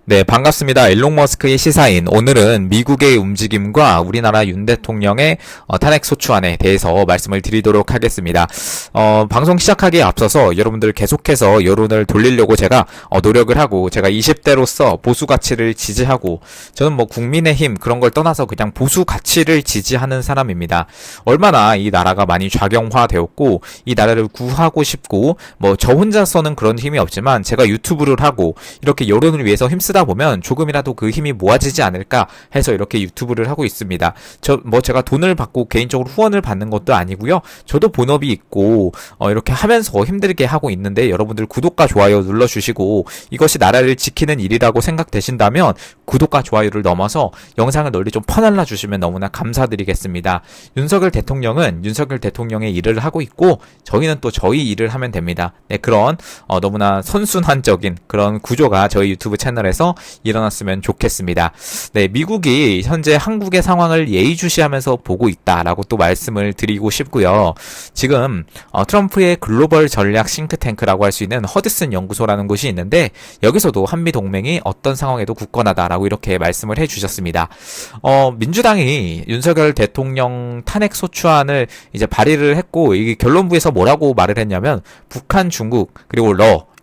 네, 반갑습니다. 일론 머스크의 시사인. 오늘은 미국의 움직임과 우리나라 윤 대통령의 탄핵 소추안에 대해서 말씀을 드리도록 하겠습니다. 방송 시작하기에 앞서서 여러분들 계속해서 여론을 돌리려고 제가 노력을 하고, 제가 20대로서 보수 가치를 지지하고, 저는 뭐 국민의힘 그런 걸 떠나서 그냥 보수 가치를 지지하는 사람입니다. 얼마나 이 나라가 많이 좌경화되었고, 이 나라를 구하고 싶고, 뭐 저 혼자서는 그런 힘이 없지만 제가 유튜브를 하고 이렇게 여론을 위해서 힘쓰다 보면 조금이라도 그 힘이 모아지지 않을까 해서 이렇게 유튜브를 하고 있습니다. 제가 돈을 받고 개인적으로 후원을 받는 것도 아니고요. 저도 본업이 있고 이렇게 하면서 힘들게 하고 있는데, 여러분들 구독과 좋아요 눌러주시고 이것이 나라를 지키는 일이라고 생각되신다면 구독과 좋아요를 넘어서 영상을 널리 좀 퍼날라 주시면 너무나 감사드리겠습니다. 윤석열 대통령은 윤석열 대통령의 일을 하고 있고, 저희는 또 저희 일을 하면 됩니다. 네, 그런 너무나 선순환적인 그런 구조가 저희 유튜브 채널에서 일어났으면 좋겠습니다. 네, 미국이 현재 한국의 상황을 예의주시하면서 보고 있다라고 또 말씀을 드리고 싶고요. 지금 트럼프의 글로벌 전략 싱크탱크라고 할 수 있는 허드슨 연구소라는 곳이 있는데, 여기서도 한미 동맹이 어떤 상황에도 굳건하다라고 이렇게 말씀을 해주셨습니다. 민주당이 윤석열 대통령 탄핵 소추안을 이제 발의를 했고, 이 결론부에서 뭐라고 말을 했냐면, 북한, 중국 그리고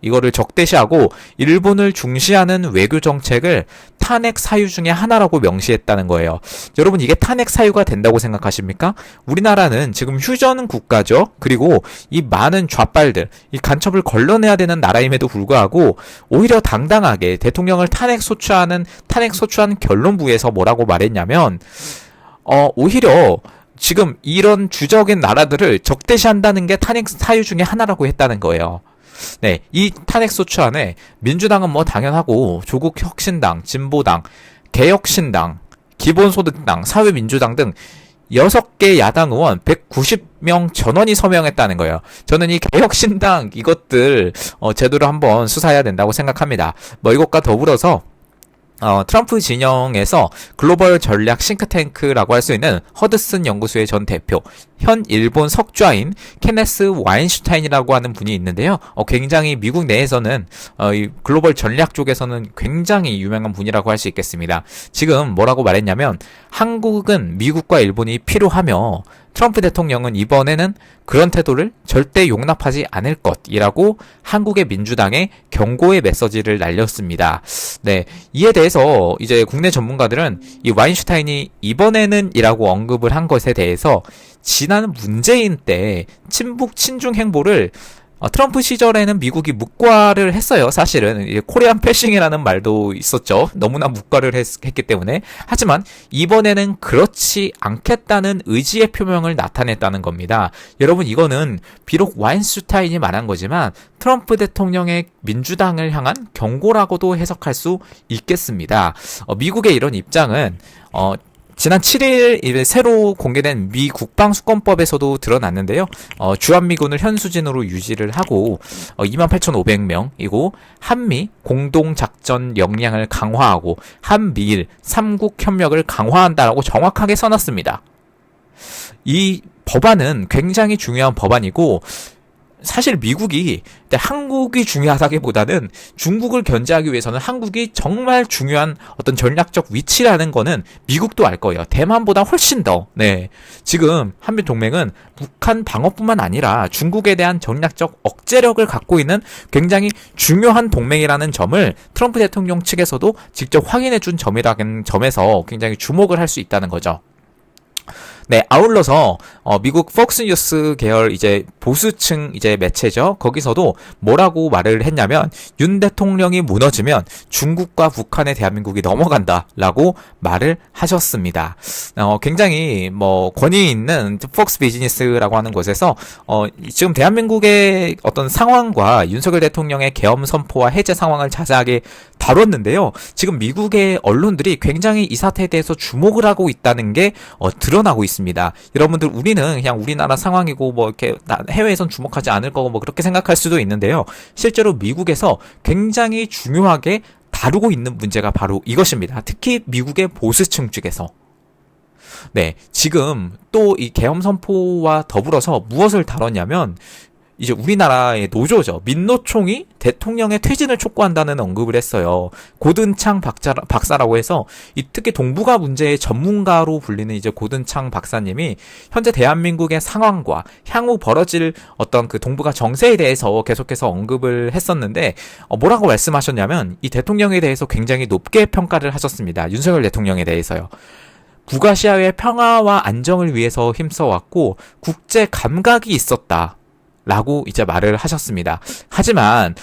이거를 적대시하고 일본을 중시하는 외교 정책을 탄핵 사유 중에 하나라고 명시했다는 거예요. 여러분, 이게 탄핵 사유가 된다고 생각하십니까? 우리나라는 지금 휴전 국가죠. 그리고 이 많은 좌빨들, 이 간첩을 걸러내야 되는 나라임에도 불구하고 오히려 당당하게 대통령을 탄핵 소추안 결론부에서 뭐라고 말했냐면, 오히려 지금 이런 주적인 나라들을 적대시한다는 게 탄핵 사유 중에 하나라고 했다는 거예요. 네, 이 탄핵 소추안에 민주당은 뭐 당연하고, 조국혁신당, 진보당, 개혁신당, 기본소득당, 사회민주당 등 6개 야당 의원 190명 전원이 서명했다는 거예요. 저는 이 개혁신당 이것들 제대로 한번 수사해야 된다고 생각합니다. 뭐 이것과 더불어서 트럼프 진영에서 글로벌 전략 싱크탱크라고 할 수 있는 허드슨 연구소의 전 대표, 현 일본 석좌인 케네스 와인슈타인이라고 하는 분이 있는데요. 굉장히 미국 내에서는 이 글로벌 전략 쪽에서는 굉장히 유명한 분이라고 할 수 있겠습니다. 지금 뭐라고 말했냐면, 한국은 미국과 일본이 필요하며 트럼프 대통령은 이번에는 그런 태도를 절대 용납하지 않을 것이라고 한국의 민주당에 경고의 메시지를 날렸습니다. 네, 이에 대해서 이제 국내 전문가들은 이 와인슈타인이 이번에는 이라고 언급을 한 것에 대해서, 지난 문재인 때 친북 친중 행보를 트럼프 시절에는 미국이 묵과를 했어요. 사실은 코리안 패싱이라는 말도 있었죠. 너무나 묵과를 했기 때문에. 하지만 이번에는 그렇지 않겠다는 의지의 표명을 나타냈다는 겁니다. 여러분, 이거는 비록 와인슈타인이 말한 거지만 트럼프 대통령의 민주당을 향한 경고라고도 해석할 수 있겠습니다. 미국의 이런 입장은 지난 7일 새로 공개된 미 국방수권법에서도 드러났는데요. 주한미군을 현수진으로 유지를 하고 28,500명이고, 한미 공동작전 역량을 강화하고 한미일 3국 협력을 강화한다라고 정확하게 써놨습니다. 이 법안은 굉장히 중요한 법안이고, 사실 미국이 한국이 중요하다기보다는 중국을 견제하기 위해서는 한국이 정말 중요한 어떤 전략적 위치라는 거는 미국도 알 거예요. 대만보다 훨씬 더. 네, 지금 한미 동맹은 북한 방어뿐만 아니라 중국에 대한 전략적 억제력을 갖고 있는 굉장히 중요한 동맹이라는 점을 트럼프 대통령 측에서도 직접 확인해 준 점이라는 점에서 굉장히 주목을 할 수 있다는 거죠. 네, 아울러서 미국 폭스뉴스 계열 이제 보수층 이제 매체죠. 거기서도 뭐라고 말을 했냐면, 윤 대통령이 무너지면 중국과 북한의 대한민국이 넘어간다라고 말을 하셨습니다. 굉장히 뭐 권위 있는 폭스 비즈니스라고 하는 곳에서 지금 대한민국의 어떤 상황과 윤석열 대통령의 계엄 선포와 해제 상황을 자세하게 다뤘는데요. 지금 미국의 언론들이 굉장히 이 사태에 대해서 주목을 하고 있다는 게 드러나고 있습니다. 여러분들, 우리는 그냥 우리나라 상황이고 뭐 이렇게 해외에선 주목하지 않을 거고 뭐 그렇게 생각할 수도 있는데요. 실제로 미국에서 굉장히 중요하게 다루고 있는 문제가 바로 이것입니다. 특히 미국의 보수층 쪽에서. 네, 지금 또 이 계엄 선포와 더불어서 무엇을 다뤘냐면, 이제 우리나라의 노조죠. 민노총이 대통령의 퇴진을 촉구한다는 언급을 했어요. 고든창 박사라고 해서 이 특히 동북아 문제의 전문가로 불리는 이제 고든창 박사님이 현재 대한민국의 상황과 향후 벌어질 어떤 그 동북아 정세에 대해서 계속해서 언급을 했었는데 뭐라고 말씀하셨냐면 이 대통령에 대해서 굉장히 높게 평가를 하셨습니다. 윤석열 대통령에 대해서요. 북아시아의 평화와 안정을 위해서 힘써왔고 국제 감각이 있었다. 라고 이제 말을 하셨습니다. 하지만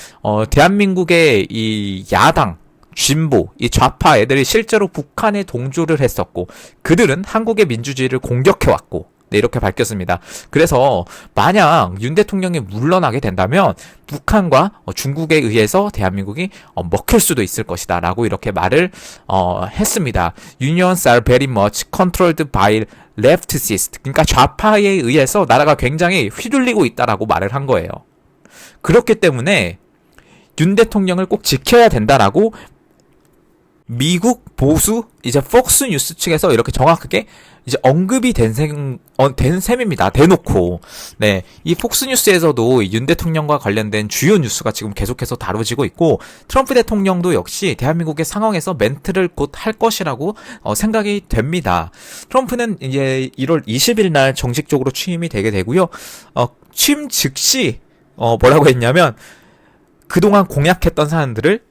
대한민국의 이 야당, 진보, 이 좌파 애들이 실제로 북한에 동조를 했었고 그들은 한국의 민주주의를 공격해왔고 네, 이렇게 밝혔습니다. 그래서 만약 윤 대통령이 물러나게 된다면 북한과 중국에 의해서 대한민국이 먹힐 수도 있을 것이다 라고 이렇게 말을 했습니다. Unions are very much controlled by leftists. 그러니까 좌파에 의해서 나라가 굉장히 휘둘리고 있다라고 말을 한 거예요. 그렇기 때문에 윤 대통령을 꼭 지켜야 된다라고 미국 보수 이제 폭스 뉴스 측에서 이렇게 정확하게 이제 언급이 된 셈입니다. 대놓고. 네. 이 폭스 뉴스에서도 윤 대통령과 관련된 주요 뉴스가 지금 계속해서 다뤄지고 있고, 트럼프 대통령도 역시 대한민국의 상황에서 멘트를 곧 할 것이라고 생각이 됩니다. 트럼프는 이제 1월 20일 날 정식적으로 취임이 되게 되고요. 취임 즉시, 뭐라고 했냐면, 그동안 공약했던 사안들을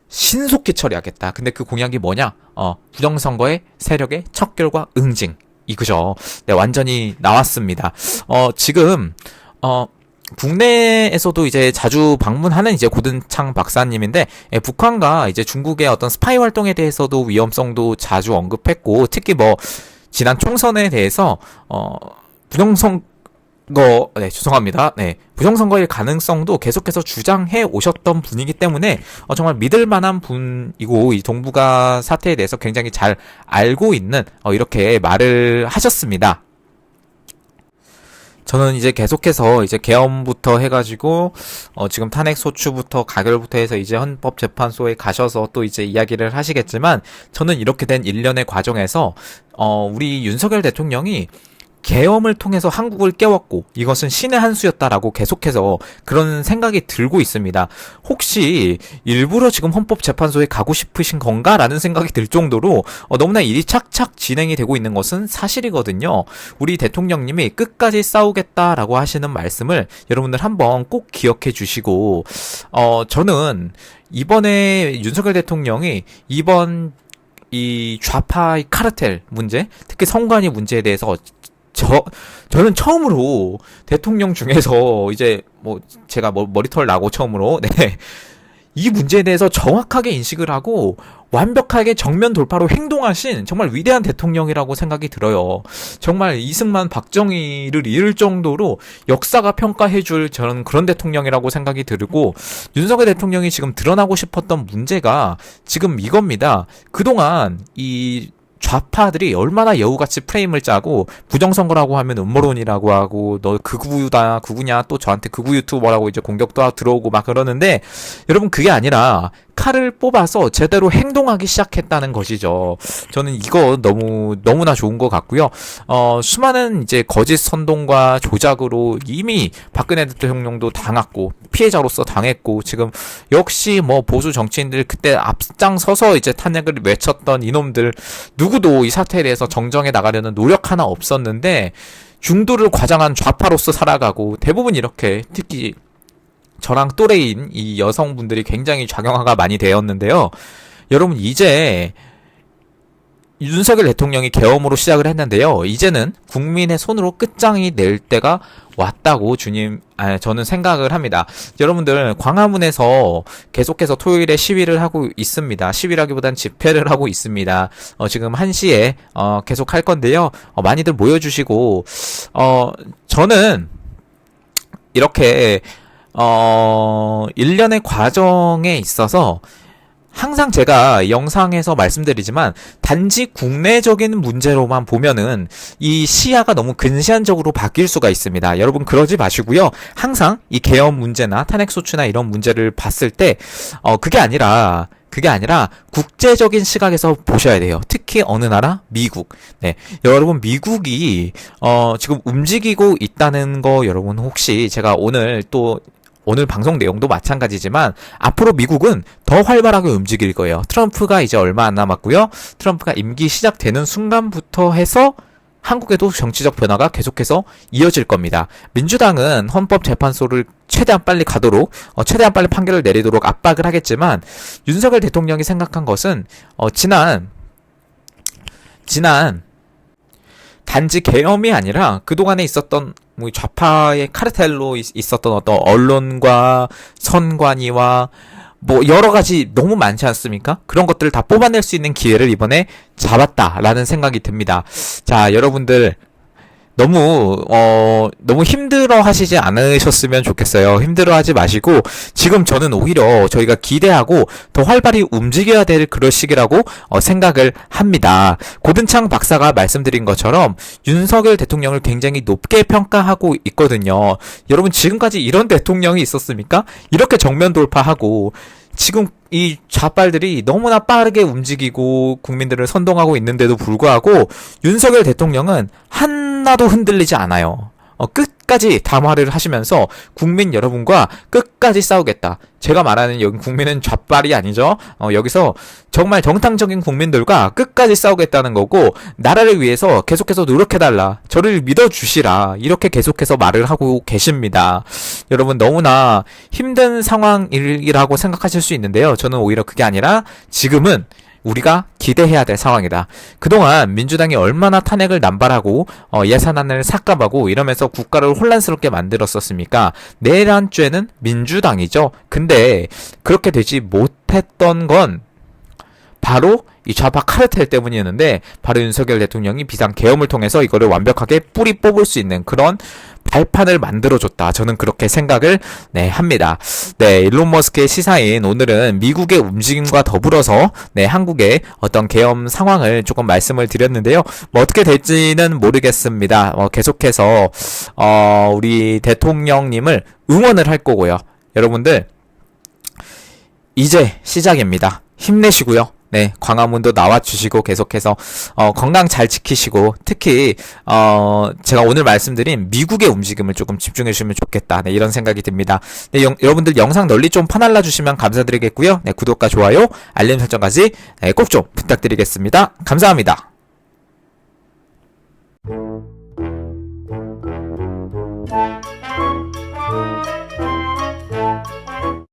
신속히 처리하겠다. 근데 그 공약이 뭐냐? 부정선거의 세력의 척결과 응징. 이거죠. 네, 완전히 나왔습니다. 지금, 국내에서도 이제 자주 방문하는 이제 고든창 박사님인데, 북한과 이제 중국의 어떤 스파이 활동에 대해서도 위험성도 자주 언급했고, 특히 지난 총선에 대해서, 죄송합니다. 네. 부정선거의 가능성도 계속해서 주장해 오셨던 분이기 때문에, 정말 믿을 만한 분이고, 이 동북아 사태에 대해서 굉장히 잘 알고 있는, 이렇게 말을 하셨습니다. 저는 이제 계속해서 이제 계엄부터 해가지고, 지금 탄핵소추부터 가결부터 해서 이제 헌법재판소에 가셔서 또 이제 이야기를 하시겠지만, 저는 이렇게 된 일련의 과정에서, 우리 윤석열 대통령이 계엄을 통해서 한국을 깨웠고 이것은 신의 한 수였다라고 계속해서 그런 생각이 들고 있습니다. 혹시 일부러 지금 헌법재판소에 가고 싶으신 건가라는 생각이 들 정도로 너무나 일이 착착 진행이 되고 있는 것은 사실이거든요. 우리 대통령님이 끝까지 싸우겠다라고 하시는 말씀을 여러분들 한번 꼭 기억해 주시고 저는 이번에 윤석열 대통령이 이번 이 좌파의 카르텔 문제, 특히 선관위 문제에 대해서 저는 처음으로 대통령 중에서 이제 제가 머리털 나고 처음으로 네. 이 문제에 대해서 정확하게 인식을 하고 완벽하게 정면 돌파로 행동하신 정말 위대한 대통령이라고 생각이 들어요. 정말 이승만 박정희를 잃을 정도로 역사가 평가해줄 저는 그런 대통령이라고 생각이 들고 윤석열 대통령이 지금 드러나고 싶었던 문제가 지금 이겁니다. 그동안 이 좌파들이 얼마나 여우같이 프레임을 짜고 부정선거라고 하면 음모론이라고 하고 너 극우다 극우냐 또 저한테 극우 유튜버라고 이제 공격도 들어오고 막 그러는데 여러분 그게 아니라 칼을 뽑아서 제대로 행동하기 시작했다는 것이죠. 저는 이거 너무나 좋은 것 같고요. 수많은 이제 거짓 선동과 조작으로 이미 박근혜 대통령도 당했고 피해자로서 당했고 지금 역시 보수 정치인들 그때 앞장서서 이제 탄핵을 외쳤던 이놈들 누구도 이 사태에 대해서 정정해 나가려는 노력 하나 없었는데 중도를 과장한 좌파로서 살아가고 대부분 이렇게 특히 저랑 또래인 이 여성분들이 굉장히 작용화가 많이 되었는데요. 여러분 이제 윤석열 대통령이 계엄으로 시작을 했는데요. 이제는 국민의 손으로 끝장이 낼 때가 왔다고 저는 생각을 합니다. 여러분들 광화문에서 계속해서 토요일에 시위를 하고 있습니다. 시위라기보단 집회를 하고 있습니다. 지금 1시에 계속 할 건데요. 많이들 모여주시고 저는 이렇게 일련의 과정에 있어서 항상 제가 영상에서 말씀드리지만 단지 국내적인 문제로만 보면은 이 시야가 너무 근시안적으로 바뀔 수가 있습니다. 여러분 그러지 마시고요. 항상 이 계엄 문제나 탄핵소추나 이런 문제를 봤을 때 그게 아니라 그게 아니라 국제적인 시각에서 보셔야 돼요. 특히 어느 나라? 미국. 네. 여러분, 미국이, 지금 움직이고 있다는 거 여러분 혹시 제가 오늘 방송 내용도 마찬가지지만 앞으로 미국은 더 활발하게 움직일 거예요. 트럼프가 이제 얼마 안 남았고요. 트럼프가 임기 시작되는 순간부터 해서 한국에도 정치적 변화가 계속해서 이어질 겁니다. 민주당은 헌법재판소를 최대한 빨리 가도록 최대한 빨리 판결을 내리도록 압박을 하겠지만 윤석열 대통령이 생각한 것은 지난 단지 계엄이 아니라 그동안에 있었던 뭐 좌파의 카르텔로 있었던 어떤 언론과 선관위와 뭐 여러 가지 너무 많지 않습니까? 그런 것들을 다 뽑아낼 수 있는 기회를 이번에 잡았다라는 생각이 듭니다. 자, 여러분들 너무 힘들어 하시지 않으셨으면 좋겠어요. 힘들어 하지 마시고, 지금 저는 오히려 저희가 기대하고 더 활발히 움직여야 될 그럴 시기라고 생각을 합니다. 고든창 박사가 말씀드린 것처럼 윤석열 대통령을 굉장히 높게 평가하고 있거든요. 여러분, 지금까지 이런 대통령이 있었습니까? 이렇게 정면 돌파하고, 지금 이 좌빨들이 너무나 빠르게 움직이고 국민들을 선동하고 있는데도 불구하고 윤석열 대통령은 하나도 흔들리지 않아요. 끝까지 담화를 하시면서 국민 여러분과 끝까지 싸우겠다. 제가 말하는 여기 국민은 좌빨이 아니죠. 여기서 정말 정상적인 국민들과 끝까지 싸우겠다는 거고, 나라를 위해서 계속해서 노력해달라. 저를 믿어주시라. 이렇게 계속해서 말을 하고 계십니다. 여러분, 너무나 힘든 상황이라고 생각하실 수 있는데요. 저는 오히려 그게 아니라 지금은 우리가 기대해야 될 상황이다. 그동안 민주당이 얼마나 탄핵을 남발하고 예산안을 삭감하고 이러면서 국가를 혼란스럽게 만들었었습니까? 내란 죄는 민주당이죠. 근데 그렇게 되지 못했던 건 바로 이 좌파 카르텔 때문이었는데, 바로 윤석열 대통령이 비상계엄을 통해서 이거를 완벽하게 뿌리 뽑을 수 있는 그런 발판을 만들어줬다. 저는 그렇게 생각을 합니다. 네, 일론 머스크의 시사인 오늘은 미국의 움직임과 더불어서 한국의 어떤 계엄 상황을 조금 말씀을 드렸는데요. 뭐 어떻게 될지는 모르겠습니다. 계속해서 우리 대통령님을 응원을 할 거고요. 여러분들, 이제 시작입니다. 힘내시고요. 네, 광화문도 나와주시고 계속해서 건강 잘 지키시고, 특히 제가 오늘 말씀드린 미국의 움직임을 조금 집중해 주시면 좋겠다. 네, 이런 생각이 듭니다. 네, 여러분들 영상 널리 좀 퍼날라 주시면 감사드리겠고요. 네, 구독과 좋아요, 알림 설정까지 꼭 좀 부탁드리겠습니다. 감사합니다.